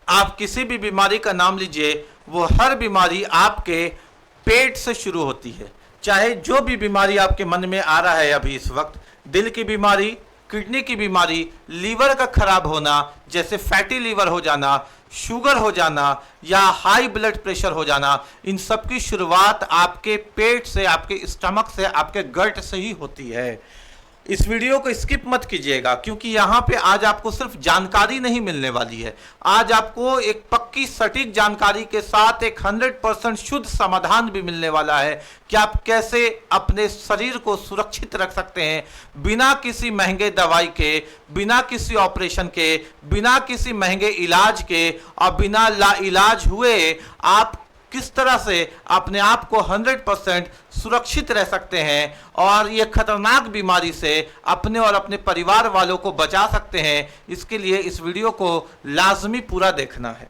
आप किसी भी बीमारी का नाम लीजिए, वो हर बीमारी आपके पेट से शुरू होती है। चाहे जो भी बीमारी आपके मन में आ रहा है अभी इस वक्त, दिल की बीमारी, किडनी की बीमारी, लीवर का खराब होना, जैसे फैटी लीवर हो जाना, शुगर हो जाना या हाई ब्लड प्रेशर हो जाना, इन सब की शुरुआत आपके पेट से, आपके स्टमक से, आपके गट से ही होती है। इस वीडियो को स्किप मत कीजिएगा, क्योंकि यहाँ पे आज आपको सिर्फ जानकारी नहीं मिलने वाली है। आज आपको एक पक्की सटीक जानकारी के साथ एक 100% शुद्ध समाधान भी मिलने वाला है कि आप कैसे अपने शरीर को सुरक्षित रख सकते हैं बिना किसी महंगे दवाई के, बिना किसी ऑपरेशन के, बिना किसी महंगे इलाज के, और बिना लाइलाज हुए आप किस तरह से अपने आप को 100% सुरक्षित रह सकते हैं और ये खतरनाक बीमारी से अपने और अपने परिवार वालों को बचा सकते हैं। इसके लिए इस वीडियो को लाजमी पूरा देखना है।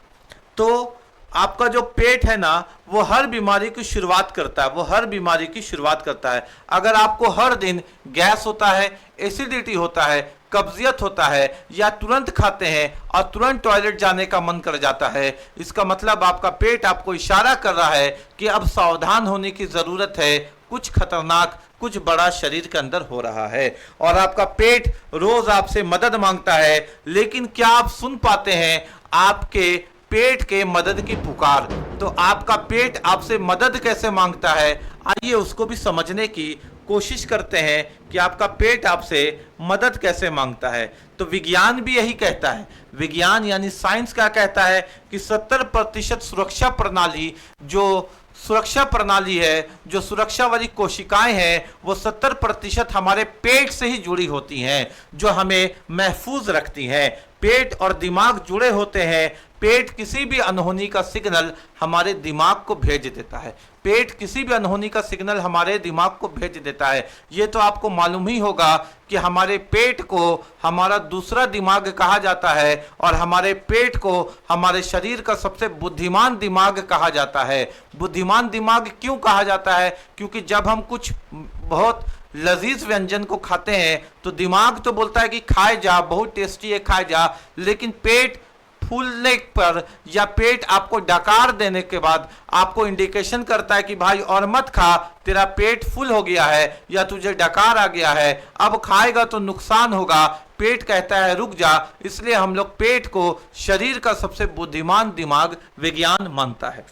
तो आपका जो पेट है ना, वो हर बीमारी की शुरुआत करता है, वो हर बीमारी की शुरुआत करता है। अगर आपको हर दिन गैस होता है, एसिडिटी होता है, कब्जियत होता है, या तुरंत खाते हैं और तुरंत टॉयलेट जाने का मन कर जाता है, इसका मतलब आपका पेट आपको इशारा कर रहा है कि अब सावधान होने की ज़रूरत है, कुछ खतरनाक, कुछ बड़ा शरीर के अंदर हो रहा है। और आपका पेट रोज आपसे मदद मांगता है, लेकिन क्या आप सुन पाते हैं आपके पेट के मदद की पुकार? तो आपका पेट आपसे मदद कैसे मांगता है, आइए उसको भी समझने की कोशिश करते हैं कि आपका पेट आपसे मदद कैसे मांगता है। तो विज्ञान भी यही कहता है, विज्ञान यानी साइंस क्या कहता है कि 70% सुरक्षा प्रणाली, जो सुरक्षा प्रणाली है, जो सुरक्षा वाली कोशिकाएं हैं, वो 70% हमारे पेट से ही जुड़ी होती हैं, जो हमें महफूज रखती हैं। पेट और दिमाग जुड़े होते हैं। पेट किसी भी अनहोनी का सिग्नल हमारे दिमाग को भेज देता है। पेट किसी भी अनहोनी का सिग्नल हमारे दिमाग को भेज देता है। ये तो आपको मालूम ही होगा कि हमारे पेट को हमारा दूसरा दिमाग कहा जाता है और हमारे पेट को हमारे शरीर का सबसे बुद्धिमान दिमाग कहा जाता है। बुद्धिमान दिमाग क्यों कहा जाता है? क्योंकि जब हम कुछ बहुत लजीज व्यंजन को खाते हैं तो दिमाग तो बोलता है कि खाए जा, बहुत टेस्टी है, खाए जा, लेकिन पेट फूलने पर या पेट आपको डकार देने के बाद आपको इंडिकेशन करता है कि भाई और मत खा, तेरा पेट फुल हो गया है या तुझे डकार आ गया है, अब खाएगा तो नुकसान होगा। पेट कहता है रुक जा। इसलिए हम लोग पेट को शरीर का सबसे बुद्धिमान दिमाग विज्ञान मानता है।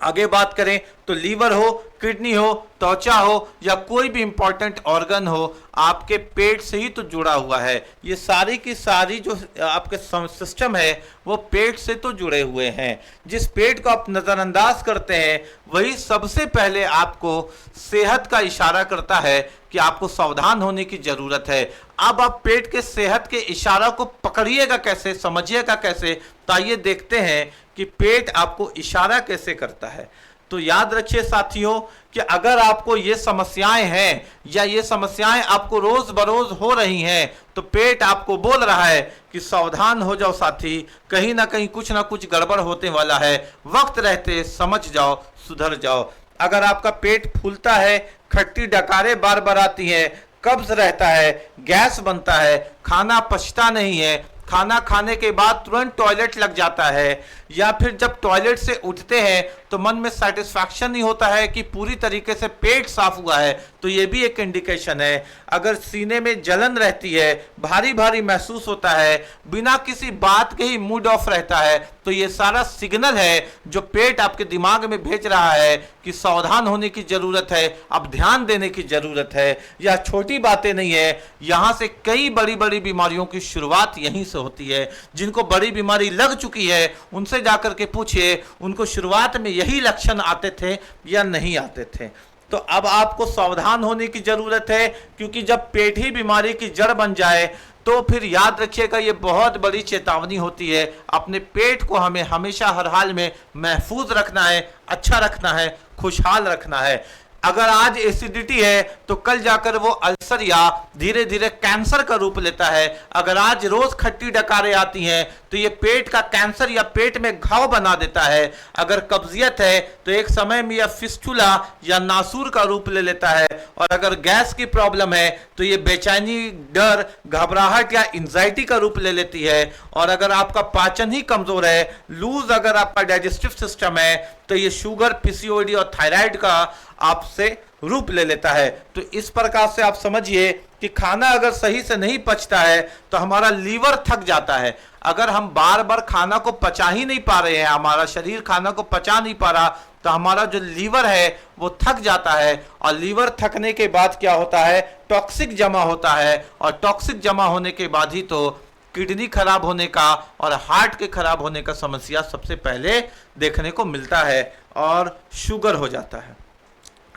आगे बात करें तो लीवर हो, किडनी हो, त्वचा हो या कोई भी इंपॉर्टेंट ऑर्गन हो, आपके पेट से ही तो जुड़ा हुआ है। ये सारी की सारी जो आपके सिस्टम है वो पेट से तो जुड़े हुए हैं। जिस पेट को आप नज़रअंदाज करते हैं वही सबसे पहले आपको सेहत का इशारा करता है कि आपको सावधान होने की ज़रूरत है। अब आप पेट के सेहत के इशारा को पकड़िएगा कैसे, समझिएगा कैसे, तो आइए देखते हैं कि पेट आपको इशारा कैसे करता है। तो याद रखिए साथियों कि अगर आपको ये समस्याएं हैं या ये समस्याएं आपको रोज बरोज हो रही हैं, तो पेट आपको बोल रहा है कि सावधान हो जाओ साथी, कहीं ना कहीं कुछ ना कुछ गड़बड़ होने वाला है, वक्त रहते समझ जाओ, सुधर जाओ। अगर आपका पेट फूलता है, खट्टी डकारें बार बार आती हैं, कब्ज रहता है, गैस बनता है, खाना पचता नहीं है, खाना खाने के बाद तुरंत टॉयलेट लग जाता है, या फिर जब टॉयलेट से उठते हैं तो मन में सेटिस्फैक्शन नहीं होता है कि पूरी तरीके से पेट साफ हुआ है, तो ये भी एक इंडिकेशन है। अगर सीने में जलन रहती है, भारी भारी महसूस होता है, बिना किसी बात के ही मूड ऑफ रहता है, तो ये सारा सिग्नल है जो पेट आपके दिमाग में भेज रहा है कि सावधान होने की जरूरत है, अब ध्यान देने की जरूरत है। यह छोटी बातें नहीं है, यहाँ से कई बड़ी बड़ी बीमारियों की शुरुआत यहीं से होती है। जिनको बड़ी बीमारी लग चुकी है उनसे जाकर के पूछिए उनको शुरुआत में यही लक्षण आते थे या नहीं आते थे। तो अब आपको सावधान होने की जरूरत है, क्योंकि जब पेट ही बीमारी की जड़ बन जाए तो फिर याद रखिएगा ये बहुत बड़ी चेतावनी होती है। अपने पेट को हमें हमेशा हर हाल में महफूज रखना है, अच्छा रखना है, खुशहाल रखना है। अगर आज एसिडिटी है तो कल जाकर वो अल्सर या धीरे धीरे कैंसर का रूप लेता है। अगर आज रोज खट्टी डकारें आती हैं तो ये पेट का कैंसर या पेट में घाव बना देता है। अगर कब्जियत है तो एक समय में यह फिस्टुला या नासूर का रूप ले लेता है। और अगर गैस की प्रॉब्लम है तो ये बेचैनी, डर, घबराहट या एंजाइटी का रूप ले लेती है। और अगर आपका पाचन ही कमजोर है, लूज अगर आपका डाइजेस्टिव सिस्टम है, तो ये शुगर, पीसीओडी और थायराइड का आपसे रूप ले लेता है। तो इस प्रकार से आप समझिए कि खाना अगर सही से नहीं पचता है तो हमारा लीवर थक जाता है। अगर हम बार बार खाना को पचा ही नहीं पा रहे हैं, हमारा शरीर खाना को पचा नहीं पा रहा, तो हमारा जो लीवर है वो थक जाता है। और लीवर थकने के बाद क्या होता है, टॉक्सिक जमा होता है। और टॉक्सिक जमा होने के बाद ही तो किडनी खराब होने का और हार्ट के खराब होने का समस्या सबसे पहले देखने को मिलता है और शुगर हो जाता है।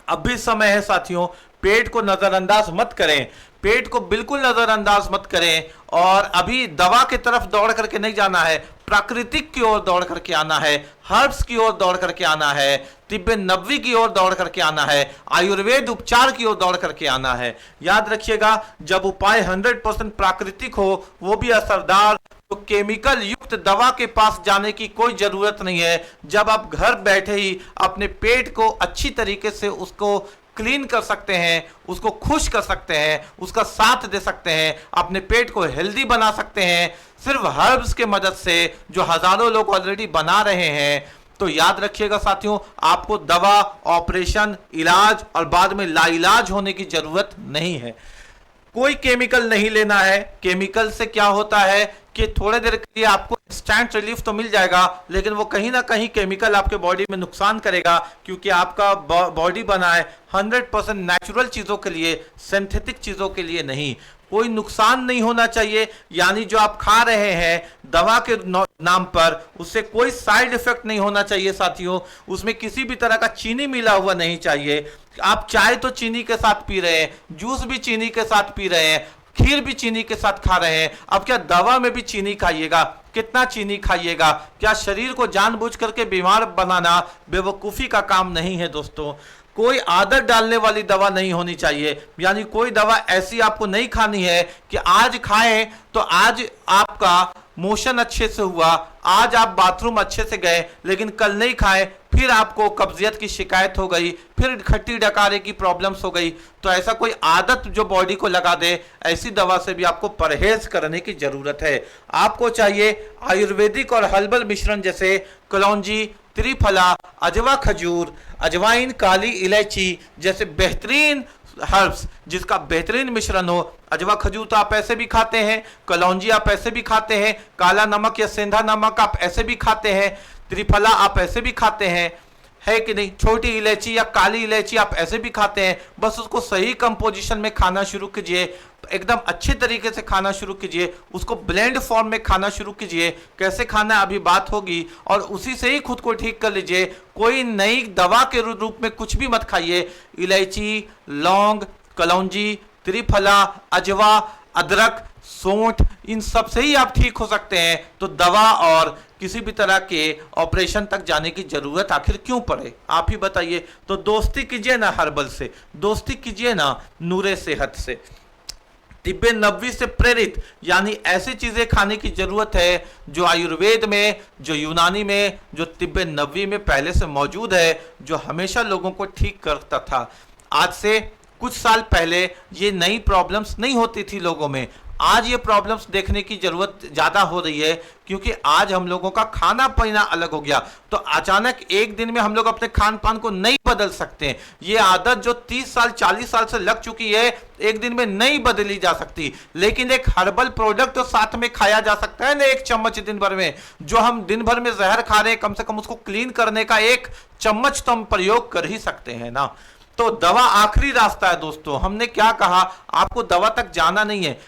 अब भी समय है साथियों, पेट को नजरअंदाज मत करें, पेट को बिल्कुल नजरअंदाज मत करें। और अभी दवा की तरफ दौड़ करके नहीं जाना है, प्राकृतिक की ओर दौड़ करके आना है, हर्ब्स की ओर दौड़ करके आना है, तिब्बे नबवी की ओर दौड़ करके आना है, आयुर्वेद उपचार की ओर दौड़ करके आना है। याद रखिएगा, जब उपाय 100% प्राकृतिक हो, वो भी असरदार, तो केमिकल युक्त दवा के पास जाने की कोई जरूरत नहीं है। जब आप घर बैठे ही अपने पेट को अच्छी तरीके से उसको क्लीन कर सकते हैं, उसको खुश कर सकते हैं, उसका साथ दे सकते हैं, अपने पेट को हेल्दी बना सकते हैं सिर्फ हर्ब्स के मदद से, जो हजारों लोग ऑलरेडी बना रहे हैं। तो याद रखिएगा साथियों, आपको दवा, ऑपरेशन, इलाज और बाद में लाइलाज होने की जरूरत नहीं है। कोई केमिकल नहीं लेना है। केमिकल से क्या होता है कि थोड़े देर के लिए आपको इंस्टेंट रिलीफ तो मिल जाएगा, लेकिन वो कहीं ना कहीं केमिकल आपके बॉडी में नुकसान करेगा, क्योंकि आपका बॉडी बना है 100% नेचुरल चीजों के लिए, सिंथेटिक चीजों के लिए नहीं। कोई नुकसान नहीं होना चाहिए, यानी जो आप खा रहे हैं दवा के नाम पर, उससे कोई साइड इफेक्ट नहीं होना चाहिए साथियों। उसमें किसी भी तरह का चीनी मिला हुआ नहीं चाहिए। आप चाय तो चीनी के साथ पी रहे हैं, जूस भी चीनी के साथ पी रहे हैं, खीर भी चीनी के साथ खा रहे हैं, अब क्या दवा में भी चीनी खाइएगा? कितना चीनी खाइएगा? क्या शरीर को जानबूझ करके बीमार बनाना बेवकूफ़ी का काम नहीं है दोस्तों। कोई आदत डालने वाली दवा नहीं होनी चाहिए, यानी कोई दवा ऐसी आपको नहीं खानी है कि आज खाएं तो आज आपका मोशन अच्छे से हुआ, आज आप बाथरूम अच्छे से गए, लेकिन कल नहीं खाएं, फिर आपको कब्जियत की शिकायत हो गई, फिर खट्टी डकारे की प्रॉब्लम्स हो गई। तो ऐसा कोई आदत जो बॉडी को लगा दे, ऐसी दवा से भी आपको परहेज करने की जरूरत है। आपको चाहिए आयुर्वेदिक और हर्बल मिश्रण जैसे कलौंजी, त्रिफला, अजवा खजूर, अजवाइन, काली इलायची जैसे बेहतरीन हर्ब्स जिसका बेहतरीन मिश्रण हो। अजवा खजूर तो आप ऐसे भी खाते हैं, कलौंजी आप ऐसे भी खाते हैं, काला नमक या सेंधा नमक आप ऐसे भी खाते हैं, त्रिफला आप ऐसे भी खाते हैं, है कि नहीं, छोटी इलायची या काली इलायची आप ऐसे भी खाते हैं। बस उसको सही कंपोजिशन में खाना शुरू कीजिए, एकदम अच्छे तरीके से खाना शुरू कीजिए, उसको ब्लेंड फॉर्म में खाना शुरू कीजिए। कैसे खाना है अभी बात होगी, और उसी से ही खुद को ठीक कर लीजिए। कोई नई दवा के रूप में कुछ भी मत खाइए। इलायची, लौंग, कलौंजी, त्रिफला, अजवा, अदरक, सौंठ, इन सब से ही आप ठीक हो सकते हैं। तो दवा और किसी भी तरह के ऑपरेशन तक जाने की जरूरत आखिर क्यों पड़े, आप ही बताइए। तो दोस्ती कीजिए ना हर्बल से, दोस्ती कीजिए ना नूरे सेहत से, तिब्बे नबवी से प्रेरित, यानी ऐसी चीजें खाने की जरूरत है जो आयुर्वेद में, जो यूनानी में, जो तिब्बे नबवी में पहले से मौजूद है, जो हमेशा लोगों को ठीक करता था। आज से कुछ साल पहले ये नई प्रॉब्लम्स नहीं होती थी लोगों में, आज ये प्रॉब्लम्स देखने की जरूरत ज्यादा हो रही है, क्योंकि आज हम लोगों का खाना पीना अलग हो गया। तो अचानक एक दिन में हम लोग अपने खान पान को नहीं बदल सकते। ये आदत जो 30 साल 40 साल से लग चुकी है, एक दिन में नहीं बदली जा सकती। लेकिन एक हर्बल प्रोडक्ट तो साथ में खाया जा सकता है ना, एक चम्मच दिन भर में। जो हम दिन भर में जहर खा रहे हैं, कम से कम उसको क्लीन करने का एक चम्मच तो हम प्रयोग कर ही सकते हैं ना। तो दवा आखिरी रास्ता है दोस्तों। हमने क्या कहा, आपको दवा तक जाना नहीं है,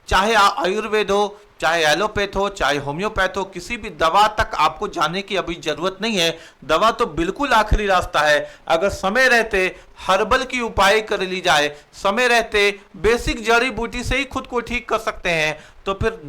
चाहे आयुर्वेद हो, चाहे एलोपैथ हो, चाहे होम्योपैथ हो, किसी भी दवा तक आपको जाने की अभी जरूरत नहीं है। दवा तो बिल्कुल आखिरी रास्ता है। अगर समय रहते हर्बल की उपाय कर ली जाए, समय रहते बेसिक जड़ी बूटी से ही खुद को ठीक कर सकते हैं, तो फिर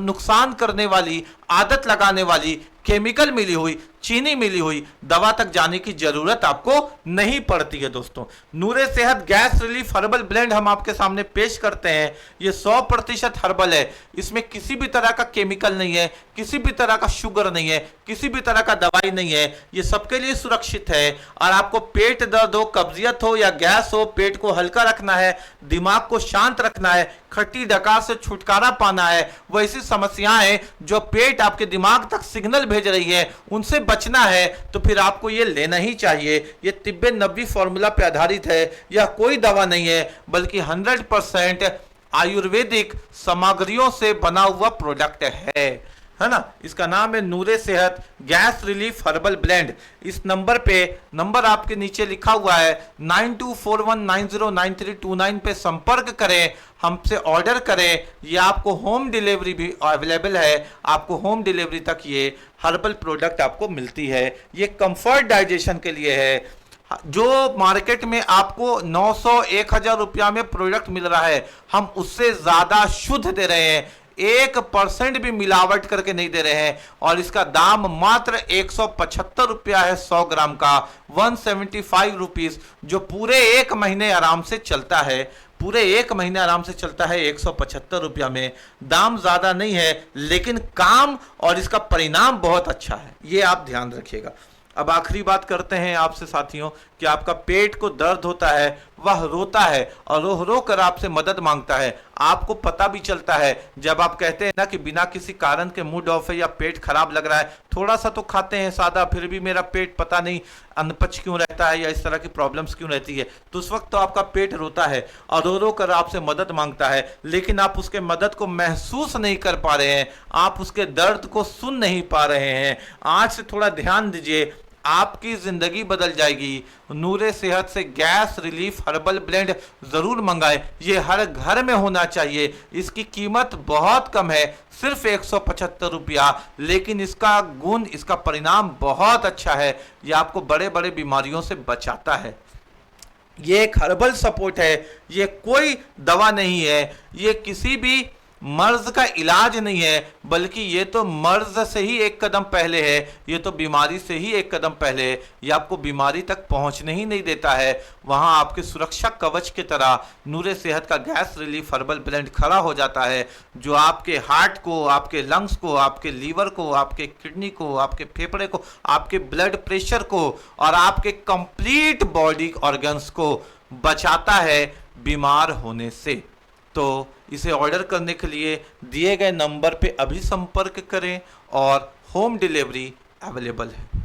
नुकसान करने वाली, आदत लगाने वाली, केमिकल मिली हुई, चीनी मिली हुई दवा तक जाने की जरूरत आपको नहीं पड़ती है। दोस्तों, नूरे सेहत गैस रिलीफ हर्बल ब्लेंड हम आपके सामने पेश करते हैं। ये 100% हर्बल है, इसमें किसी भी तरह का केमिकल नहीं है, किसी भी तरह का शुगर नहीं है, किसी भी तरह का दवाई नहीं है। ये सबके लिए सुरक्षित है। और आपको पेट दर्द हो, कब्जियत हो या गैस हो, पेट को हल्का रखना है, दिमाग को शांत रखना है, खट्टी डकार से छुटकारा पाना है, वैसी समस्याएं जो पेट आपके दिमाग तक सिग्नल भेज रही है उनसे बचना है, तो फिर आपको ये लेना ही चाहिए। ये तिब्बे नब्बी फॉर्मूला पे आधारित है। यह कोई दवा नहीं है, बल्कि 100% आयुर्वेदिक सामग्रियों से बना हुआ प्रोडक्ट है ना। इसका नाम है नूरे सेहत गैस रिलीफ हर्बल ब्लेंड। इस नंबर आपके नीचे लिखा हुआ है 9241909329 पे संपर्क करें, हमसे ऑर्डर करें। ये आपको होम डिलीवरी भी अवेलेबल है, आपको होम डिलीवरी तक ये हर्बल प्रोडक्ट आपको मिलती है। ये कंफर्ट डाइजेशन के लिए है। जो मार्केट में आपको 900-1000 रुपया में प्रोडक्ट मिल रहा है, हम उससे ज्यादा शुद्ध दे रहे हैं, 1% भी मिलावट करके नहीं दे रहे हैं। और इसका दाम मात्र 175 रुपया है 100 ग्राम का, 175 रुपीज, जो पूरे 1 महीने आराम से चलता है। पूरे 1 महीने आराम से चलता है 175 रुपया में। दाम ज्यादा नहीं है, लेकिन काम और इसका परिणाम बहुत अच्छा है, ये आप ध्यान रखिएगा। अब आखिरी बात करते हैं आपसे साथियों कि आपका पेट को दर्द होता है, वह रोता है और रो रो कर आपसे मदद मांगता है। आपको पता भी चलता है जब आप कहते हैं ना कि बिना किसी कारण के मूड ऑफ है या पेट खराब लग रहा है, थोड़ा सा तो खाते हैं सादा, फिर भी मेरा पेट पता नहीं अनपच क्यों रहता है या इस तरह की प्रॉब्लम्स क्यों रहती है, तो उस वक्त तो आपका पेट रोता है और रो रो कर आपसे मदद मांगता है, लेकिन आप उसके मदद को महसूस नहीं कर पा रहे हैं, आप उसके दर्द को सुन नहीं पा रहे हैं। आज से थोड़ा ध्यान दीजिए, आपकी जिंदगी बदल जाएगी। नूरे सेहत से गैस रिलीफ हर्बल ब्लेंड जरूर मंगाएं, ये हर घर में होना चाहिए। इसकी कीमत बहुत कम है, सिर्फ 175 रुपया, लेकिन इसका गुण, इसका परिणाम बहुत अच्छा है। ये आपको बड़े बड़े बीमारियों से बचाता है। ये एक हर्बल सपोर्ट है, ये कोई दवा नहीं है, ये किसी भी मर्ज का इलाज नहीं है, बल्कि ये तो मर्ज से ही एक कदम पहले है, ये तो बीमारी से ही एक कदम पहले है। ये आपको बीमारी तक पहुंचने ही नहीं देता है, वहां आपके सुरक्षा कवच की तरह नूरे सेहत का गैस रिलीफ हर्बल ब्लेंड खड़ा हो जाता है, जो आपके हार्ट को, आपके लंग्स को, आपके लीवर को, आपके किडनी को, आपके फेफड़े को, आपके ब्लड प्रेशर को और आपके कंप्लीट बॉडी ऑर्गन्स को बचाता है बीमार होने से। तो इसे ऑर्डर करने के लिए दिए गए नंबर पे अभी संपर्क करें और होम डिलीवरी अवेलेबल है।